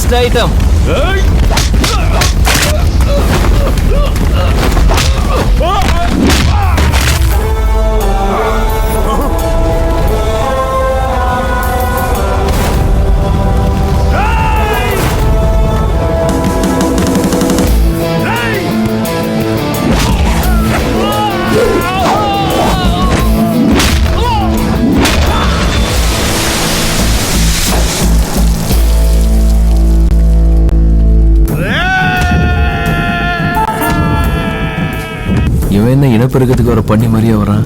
Next item. இவன் என்ன இனப்பெருக்கத்துக்கு வர பண்ணி மாதிரியே வரான்.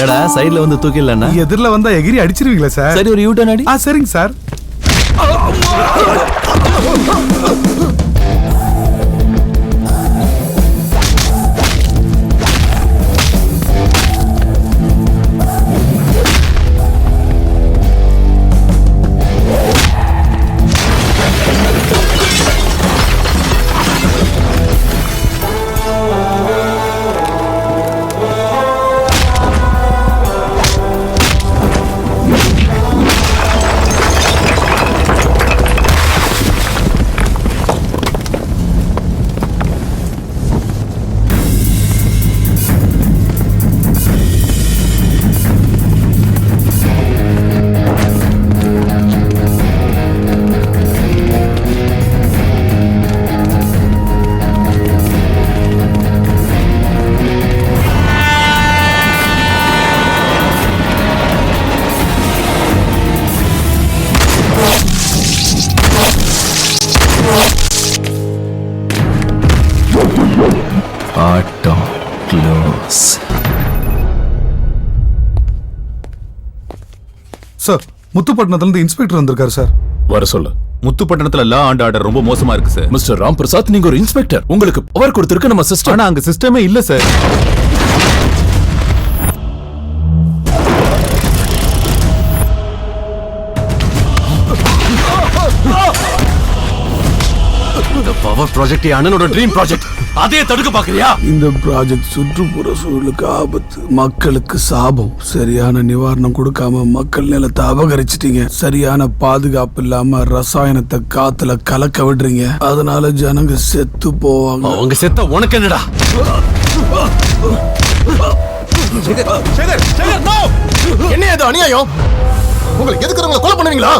என்னடா சைடுல வந்து தூக்கிடலன்னா எதிரில வந்தா எகிரி அடிச்சிருவீங்களா சார்? சரி ஒரு யூட்டர்ன் அடி. சரிங்க சார். ஆட்டம் க்ளோஸ். சார், முத்துப்பட்டினத்துல இருந்து இன்ஸ்பெக்டர் வந்திருக்காரு சார். வர சொல்லு. முத்துப்பட்டினத்துல லா அண்ட் ஆர்டர் ரொம்ப மோசமா இருக்கு சார். மிஸ்டர் ராம் பிரசாத், நீங்க ஒரு இன்ஸ்பெக்டர், உங்களுக்கு பவர் கொடுத்திருக்கு நம்ம சிஸ்டம். ஆனா அங்க சிஸ்டமே இல்ல சார். இந்த பவர் ப்ராஜெக்ட் அண்ணனோட ட்ரீம் ப்ராஜெக்ட், அதே தடுக்க பாக்குறியா? இந்த ப்ராஜெக்ட் சுற்றுப்புற சூழலுக்கு ஆபத்து, மக்களுக்கு சாபம். சரியான நிவாரணம் கொடுக்காம மக்கள் நிலத்தை அபகரிச்சிட்டீங்க. சரியான பாதுகாப்பு இல்லாம ரசாயனத்தை காத்துல கலக்க விடுறீங்க. அதனால ஜனங்க செத்து போவாங்க. அவங்க செத்த உனக்கு என்னடா? என்ன இது அநியாயம்? உங்களுக்கு எதுக்குறவங்களை கொலை பண்ணுவீங்களா?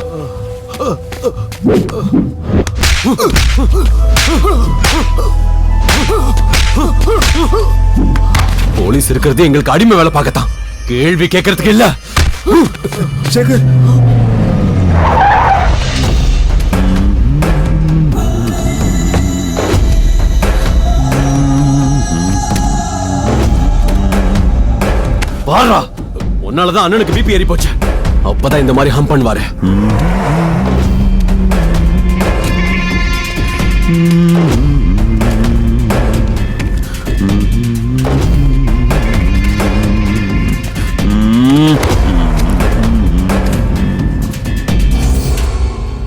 போலீஸ் இருக்கிறது எங்களுக்கு அடிமை வேலை பார்க்கத்தான், கேள்வி கேட்கறதுக்கு இல்ல. சேகர், பாரா, உன்னாலதான் அண்ணனுக்கு பிபி ஏறி போச்சு. அப்பதான் இந்த மாதிரி ஹம் பண்ணுவாரு.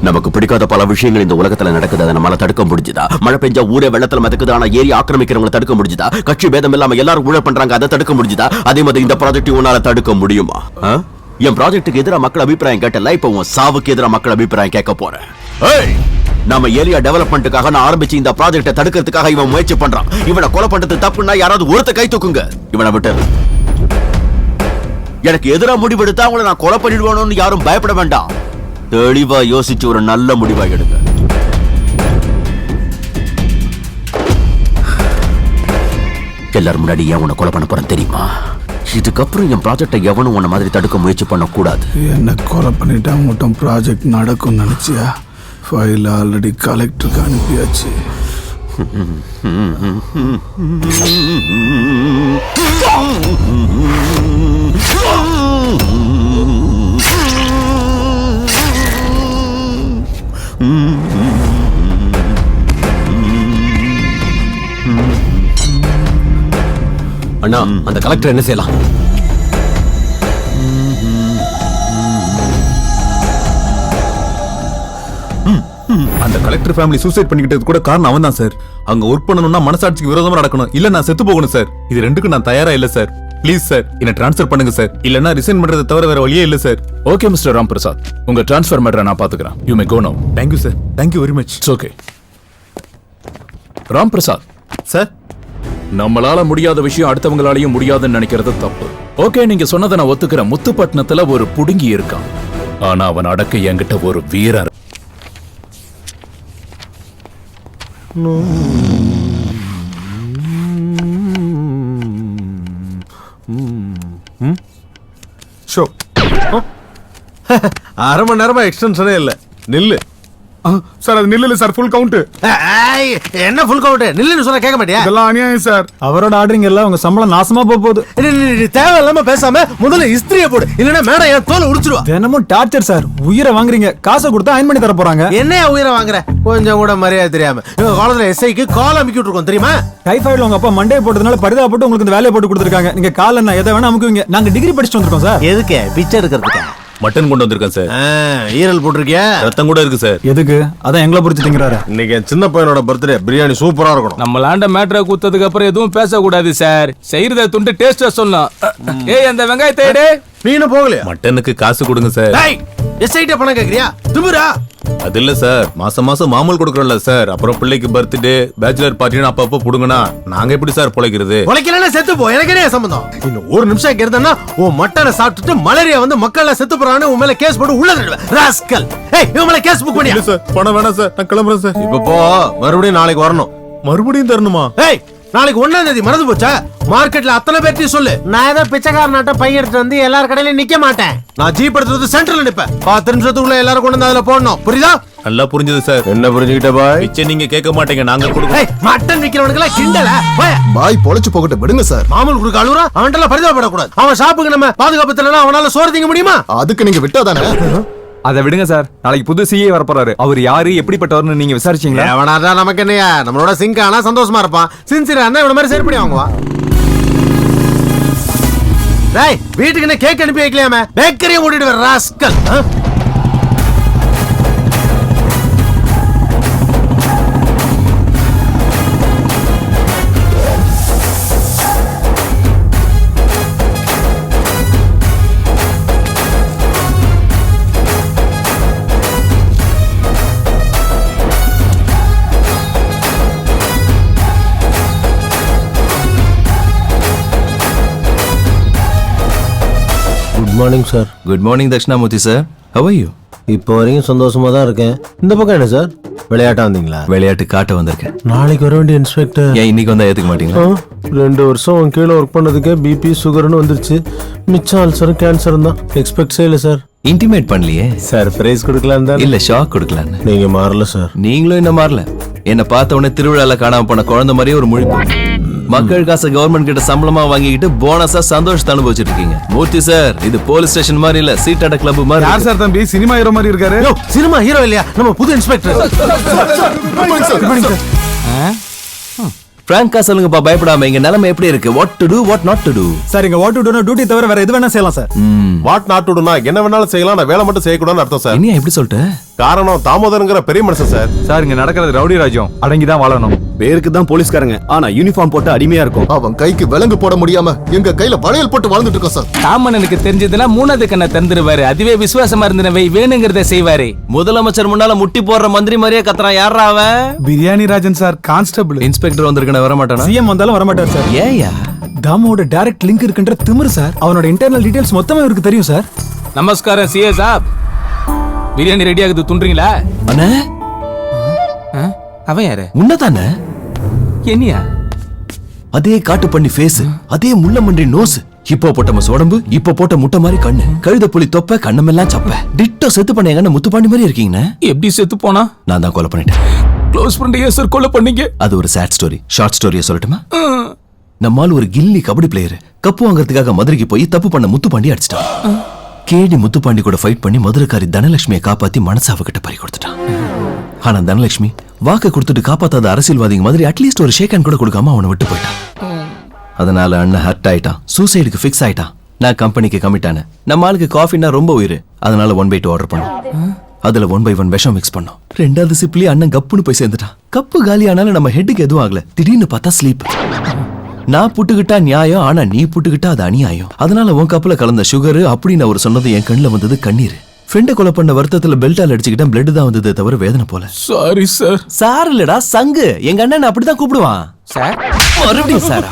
நமக்கு பிடிக்காத பல விஷயங்கள் இந்த உலகத்துல நடக்குது. அதை நம்மளால தடுக்க முடிஞ்சுதா? மழை பெஞ்சா ஊரே வெள்ளத்துல மிதக்குது, ஆனா ஏரி ஆக்கிரமிக்கிறவங்களை தடுக்க முடிஞ்சுதா? கட்சி பேதம் இல்லாம எல்லாரும் ஊழல் பண்றாங்க, அதை தடுக்க முடிஞ்சுதா? அதே மாதிரி இந்த ப்ராஜெக்ட் உன்னால தடுக்க முடியுமா? என் ப்ராஜெக்ட்டுக்கு எதிராக மக்கள் அபிப்பிராயம் கேட்டல, இப்ப உன் சாவுக்கு எதிராக மக்கள் அபிப்பிராயம் கேட்க போறேன். நம்ம ஏரியா டெவலப்மெண்ட்டுக்காக நான் ஆரம்பிச்சு இந்த ப்ராஜெக்ட்டை தடுக்கிறதுக்காக இவன் முயற்சி பண்றான். இவனை கொலை பண்றது தப்புன்னா யாராவது ஒருத்த கை தூக்குங்க. இவனை விட்டு எனக்கு எதிராக முடிவெடுத்தா அவங்களை நான் கொலை பண்ணிடுவேணும்னு யாரும் பயப்பட வேண்டாம். தெளிவா யோசிச்சு ஒரு நல்ல முடிவா எடுங்க. எல்லாரும் முன்னாடி ஏன் உன்னை கொலை பண்ண போறேன் தெரியுமா? இதுக்கப்புறம் என் ப்ராஜெக்டை எவனும் உன்ன மாதிரி தடுக்க முயற்சி பண்ணக்கூடாது. என்ன கொலை பண்ணிட்டா மட்டும் ப்ராஜெக்ட் நடக்கும் நினைச்சியா? File already கலெக்டருக்கு அனுப்பியாச்சு. அண்ணா, அந்த கலெக்டர் என்ன செய்யலாம்? அந்த கலெக்டர் ஃபேமிலி சூசைட் பண்ணிக்கிட்டது கூட காரணம் அவன் தான் சார். அங்க ஒர்க் பண்ணணும்னா மனசாட்சிக்கு விரோதமா நடக்கணும், இல்ல நான் செத்து போகணும் சார். இது ரெண்டுக்கும் நான் தயாரா இல்ல சார். ப்ளீஸ் சார், என்ன ட்ரான்ஸ்ஃபர் பண்ணுங்க சார். இல்லனா ரிசைன் பண்றதை தவிர வேற வழியே இல்ல sir. Okay mister Ram Prasad, உங்க ட்ரான்ஸ்ஃபர் மேட்டரை நான் பாத்துக்கிறேன். யூ மே கோ நவ. Thank you sir, thank you very much. It's okay. Ram Prasad sir, நம்மளால முடியாத விஷயம் அடுத்தவங்களாலையும் முடியாதுன்னு நினைக்கிறது தப்பு. ஓகே, நீங்க சொன்னதை நான் ஒத்துக்கிறேன். முத்துப்பட்டினத்துல ஒரு புடுங்கி இருக்கான், ஆனா அவன் அடக்க என்கிட்ட ஒரு வீரர். ஷோ அரை மணி நேரமா எக்ஸ்டென்ஷனே இல்ல. நில்லு சார். அது நில்லு சார், ஃபுல் கவுண்ட். என்ன ஃபுல் கவுண்ட்? நில்லுன்னு சொன்னா கேட்க மாட்டியா? இதெல்லாம் அநியாயம் சார். அவரோட ஆர்டரிங் எல்லாம் உங்க சம்பளம் நாசமா போகுது. தேவையில்லாம பேசாம முதல்ல இஸ்திரிய போடு, இல்லன்னா மேடம் என் தோலை உரிச்சிருவா. தினமும் டார்ச்சர் சார். உயிரை வாங்குறீங்க, காசை கொடுத்தா அயன் பண்ணி தர போறாங்க. என்னையா உயிரை வாங்குற? கொஞ்சம் கூட மரியாதை தெரியாம இவங்க காலத்துல எஸ்ஐக்கு கால் அமுக்கிட்டு இருக்கோம் தெரியுமா? டைஃபாய்டுல உங்க அப்பா மண்டே போட்டதுனால பரிதாபப்பட்டு உங்களுக்கு இந்த வேலையை போட்டு கொடுத்துருக்காங்க. நீங்க கால் என்ன எதை வேணா அமுக்குவீங்க. நாங்க டிகிரி படிச்சுட்டு வந்திருக்கோம் சார். எதுக்கு? பிச்சை எடுக்கிறதுக்கு. மட்டன் கொண்டு வந்திருக்கேன் சார். ஈரல் போட்டிருக்கியா? ரத்தம் கூட இருக்கு சார். எதுக்கு? அதான் எங்களை புரிச்சு திங்கிறாரு. இன்னைக்கு என் சின்ன பையனோட பர்த்டே, பிரியாணி சூப்பரா இருக்கணும். நம்ம லாண்ட மேட்ரை கூத்ததுக்கு அப்புறம் எதுவும் பேசக்கூடாது சார். செய்யறத துண்டு டேஸ்டா சொல்லலாம். ஏய், அந்த வெங்காயத்தை எடு. நீ என்ன போகலையா? மட்டனுக்கு காசு கொடுங்க சார். எஸ்ஐட்ட பணம் கேக்குறியா? திமிரா? அது இல்ல சார், மாசம் மாசம் மாமூல் கொடுக்கறோம்ல சார். அப்புறம் பிள்ளைக்கு பர்த்டே, பேச்சுலர் பார்ட்டின்னு அப்பப்போ புடுங்கனா நாங்க எப்படி சார் பொழைக்கிறது? பொழைக்கலன்னா செத்து போ, எனக்கு என்ன சம்பந்தம்? இன்னும் ஒரு நிமிஷம் இங்க இருந்தேன்னா உன் மட்டனை சாப்பிட்டுட்டு மலேரியா வந்து மக்கள் செத்து போறான்னு உன் மேல கேஸ் போட்டு உள்ள தள்ளுவேன். ராஸ்கல். ஏய், இவன் மேல கேஸ் புக் பண்ணியா? இல்ல சார், பணம் வேணாம் சார், நான் கிளம்புறேன் சார். இப்ப போ, மறுபடியும் நாளைக்கு வரணும். மறுபடியும் தரணுமா? ஏய், நாளைக்கு 1ஆம் தேதி மறந்து போச்சா? மார்க்கெட்ல அத்தனை பேர்த்தையும் சொல்லு. நான் ஏதோ பிச்சைக்காரனாட்ட பைய எடுத்து வந்து எல்லார் கடையிலயும் நிக்க மாட்டேன். நான் ஜீப் எடுத்து சென்டர்ல நிப்பேன். 10 நிமிஷத்துக்குள்ள எல்லாரும் கொண்டு வந்து அதுல போடணும். புரியுதா? நல்லா புரிஞ்சது சார். என்ன புரிஞ்சுக்கிட்ட பாய்? பிச்சை நீங்க கேட்க மாட்டீங்க, நாங்க கொடுக்கறோம். ஏய், மட்டன் விக்கிறவனுக்கு எல்லாம் கிண்டல. பாய் பொழைச்சு போகட்ட விடுங்க சார். மாமூல் குடுக்க அழுறா, அவன்கிட்ட பரிதாபப்படக்கூடாது. அவன் ஷாப்புக்கு நம்ம பாதுகாப்பு தெரியல, அவனால சோறு திங்க முடியுமா? அதுக்கு நீங்க விட்டாதானே. அதை விடுங்க சார். நாளைக்கு புது சிஏ வரப்போறாரு. அவர் யாரு, எப்படிப்பட்டவர்னு நீங்க விசாரிச்சீங்களா? எவனாடா நமக்கு என்னையா? நம்மளோட சிங்க் ஆனா சந்தோஷமா இருப்பான். சின்சியரா இருந்தா இவன மாதிரி சரிப்படி வாங்குவா. டேய், வீட்டுக்கு என்ன கேக் அனுப்பி வைக்கலையாமே? பேக்கரியை மூடிட்டு வர rascal. Good morning sir. Good morning Dakshinamurthy sir. How are you? இப்போ வரைக்கும் சந்தோஷமா தான் இருக்கேன். இந்த பக்கம் என்ன சார், விளையாட்டா வந்தீங்களா? விளையாட்டு காட்ட வந்திருக்கேன். நாளைக்கு வர வேண்டிய இன்ஸ்பெக்டர் ஏன் இன்னைக்கு வந்தா ஏத்துக்க மாட்டீங்களா? 2 வருஷம் உன் கீழே ஒர்க் பண்ணதுக்கே பிபி சுகர்னு வந்துருச்சு. மிச்சம் அல்சரும் கேன்சரும் தான். எக்ஸ்பெக்ட் செய்யல சார். இன்டிமேட் பண்ணலையே சார். பிரைஸ் கொடுக்கலாம் தான். இல்ல, ஷாக் கொடுக்கலான்னு. நீங்க மாறல சார். நீங்களும் என்ன மாறல. என்ன பார்த்த உடனே திருவிழால காணாம போன குழந்தை மாதிரியே ஒரு முழிப்பு. மக்கள் காசை கவர்மெண்ட் கிட்ட சம்பளமா வாங்கிக்கிட்டு போனஸா சந்தோஷத்தை அனுபவிச்சுட்டு இருக்கீங்க. மூர்த்தி சார், இது போலீஸ் ஸ்டேஷன் மாதிரி இல்ல, சீட்டாட கிளப் மாதிரி. யார் சார் தம்பி? சினிமா ஹீரோ மாதிரி இருக்காரு. சினிமா ஹீரோ இல்லையா? நம்ம புது இன்ஸ்பெக்டர். பிராங்கா சொல்லுங்கப்பா, பயப்படாம. இங்க நிலைமை எப்படி இருக்கு? What to to, what not to to. Sir, இங்க வாட் டு டு டியூட்டி தவிர வேற எது வேணா செய்யலாம் சார். வாட் நாட் டு டுனா என்ன வேணாலும் செய்யலாம், நான் வேலை மட்டும் செய்யக்கூடாதுன்னு அர்த்தம் சார். இனியா எப்படி சொல்லிட்ட? காரணம் தாமோதரங்கிற பெரிய மனுஷன் சார். சார், இங்க நடக்கிறது ரவுடி ராஜ்யம். அடங்கிதான் வாழணும். பேருக்கு தான் போலீஸ்காரங்க, ஆனா யூனிஃபார்ம் போட்டு அடிமையா இருக்கும். அவன் கைக்கு விலங்கு போட முடியாம எங்க கையில வளையல் போட்டு வாழ்ந்துட்டு இருக்கோம் சார். காமனனுக்கு தெரிஞ்சதுன்னா 3வது கண்ணை திறந்துருவாரு. அதுவே விசுவாசமா இருந்தனவை வேணுங்கிறத செய்வாரு. முதலமைச்சர் முன்னால முட்டி போடுற மந்திரி மாதிரியே கத்துறான். யாரா அவன்? Biryani Rajan sir, constable. Inspector வந்திருக்கன வர மாட்டானா? சிஎம் வந்தாலும் வரமாட்டார் சார். ஏயா? தாமோட டைரக்ட் லிங்க் இருக்குன்ற திமிரு சார். அவனோட இன்டர்னல் டீடைல்ஸ் மொத்தமா இவருக்கு தெரியும் சார். நமஸ்காரம் சிஏ சாப். பிரியாணி ரெடி ஆகுது, துண்டுறீங்களா? அண்ணே, அவன் யாரு? உன்னதானே? என்னையா? அதே காட்டு பண்ணி ஃபேஸ், அதே முள்ளமன்றி நோஸ், இப்போ போட்ட உடம்பு, இப்போ போட்ட முட்டை மாதிரி கண்ணு, கழுத புலி தொப்ப, கண்ணமெல்லாம் சப்ப, டிட்டோ செத்து பண்ண எங்க முத்துப்பாண்டி மாதிரி இருக்கீங்கண்ணே. எப்படி செத்து போனா? நான் தான் கொலை பண்ணிட்டேன். க்ளோஸ் ஃப்ரெண்ட் ஏன் சார் கொலை பண்ணீங்க? அது ஒரு சேட் ஸ்டோரி. ஷார்ட் ஸ்டோரியை சொல்லட்டுமா? நம்மால் ஒரு கில்லி கபடி பிளேயர் கப்பு வாங்கறதுக்காக மதுரைக்கு போய் தப்பு பண்ண முத்துப்பாண்டி அடிச்சிட்டான். கேடி முத்துப்பாண்டி கூட ஃபைட் பண்ணி மதுரைக்காரி தனலட்சுமியை காப்பாத்தி மனசு அவகிட்ட பறி கொடுத்துட்டான். ஆனா தனலட்சுமி வாக்கு கொடுத்துட்டு காப்பாத்தாத அரசியல்வாதிங்க மாதிரி அட்லீஸ்ட் ஒரு ஷேக் ஹேண்ட் கூட கொடுக்காம அவனை விட்டு போயிட்டான். அதனால அண்ணன் ஹர்ட் ஆயிட்டான், சூசைடுக்கு ஃபிக்ஸ் ஆயிட்டான். நான் கம்பெனிக்கு கமிட் ஆனேன். நம்ம ஆளுக்கு காஃபின்னா ரொம்ப உயிர், அதனால 1/2 ஆர்டர் பண்ணோம். அதுல 1/1 விஷம் மிக்ஸ் பண்ணோம். 2வது சிப்லி அண்ணன் கப்புன்னு போய் சேர்ந்துட்டான். கப்பு காலி ஆனாலும் நம்ம ஹெட்டுக்கு எதுவும் ஆகல. திடீர்னு பார்த்தா ஸ்லீப். நான் புட்டுக்கிட்டா நியாயம், ஆனா நீ புட்டுக்கிட்டா அது அநியாயம். அதனால உன் கப்புல கலந்த சுகர் அப்படின்னு அவர் சொன்னது என் கண்ணுல வந்தது கண்ணீர். ஃப்ரெண்டை கொலை பண்ண வருத்தத்துல பெல்ட்டால் அடிச்சுக்கிட்டேன். பிளட் தான் வந்தது தவிர வேதனை போல. Sorry sir. சார் இல்லடா சங்கு. எங்க அண்ணன் அப்படிதான் கூப்பிடுவான். சார் மறுபடியும் சாரா?